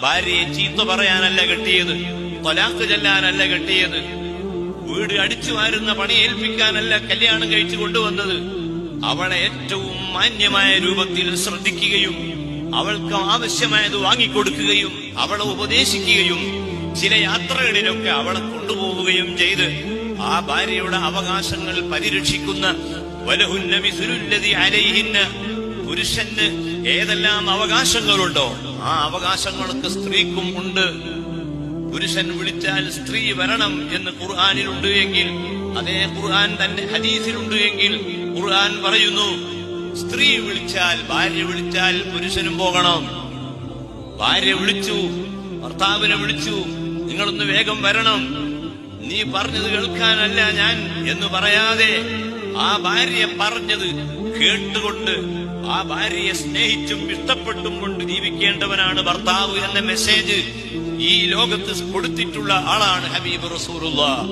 ഭാര്യയെ ചീത്ത പറയാനല്ല കെട്ടിയത്, ത്വലാഖ് ചൊല്ലാനല്ല കെട്ടിയത്, വീട് അടിച്ചു വാരുന്ന പണി ഏൽപ്പിക്കാനല്ല കല്യാണം കഴിച്ചു കൊണ്ടുവന്നത്. അവളെ ഏറ്റവും മാന്യമായ രൂപത്തിൽ ശ്രദ്ധിക്കുകയും അവൾക്ക് ആവശ്യമായത് വാങ്ങിക്കൊടുക്കുകയും അവളെ ഉപദേശിക്കുകയും ചില യാത്രകളിലൊക്കെ അവളെ കൊണ്ടുപോവുകയും ചെയ്ത് ആ ഭാര്യയുടെ അവകാശങ്ങൾ പരിരക്ഷിക്കുന്ന വലഹുന്ന മിസ്ലുല്ലദി അലൈഹിന്ന, പുരുഷന് ഏതെല്ലാം അവകാശങ്ങളുണ്ടോ ആ അവകാശങ്ങളൊക്കെ സ്ത്രീക്കും ഉണ്ട്. പുരുഷൻ വിളിച്ചാൽ സ്ത്രീ വരണം എന്ന് ഖുർആനിലുണ്ട് എങ്കിൽ, അതേ ഖുർആൻ തന്നെ ഹദീസിലുണ്ട് എങ്കിൽ ഖുർആൻ പറയുന്നു, സ്ത്രീ വിളിച്ചാൽ, ഭാര്യ വിളിച്ചാൽ പുരുഷനും പോകണം. ഭാര്യ വിളിച്ചു, ഭർത്താവിനെ വിളിച്ചു, നിങ്ങളൊന്ന് വേഗം വരണം, നീ പറഞ്ഞത് കേൾക്കാനല്ല ഞാൻ എന്ന് പറയാതെ ആ ഭാര്യ പറഞ്ഞത് കേട്ടുകൊണ്ട് ആ ഭാര്യയെ സ്നേഹിച്ചും ഇഷ്ടപ്പെട്ടും കൊണ്ട് ജീവിക്കേണ്ടവനാണ് ഭർത്താവ് എന്ന മെസ്സേജ് ഈ ലോകത്ത് കൊടുത്തിട്ടുള്ള ആളാണ് ഹബീബ് റസൂലുള്ളാഹ്.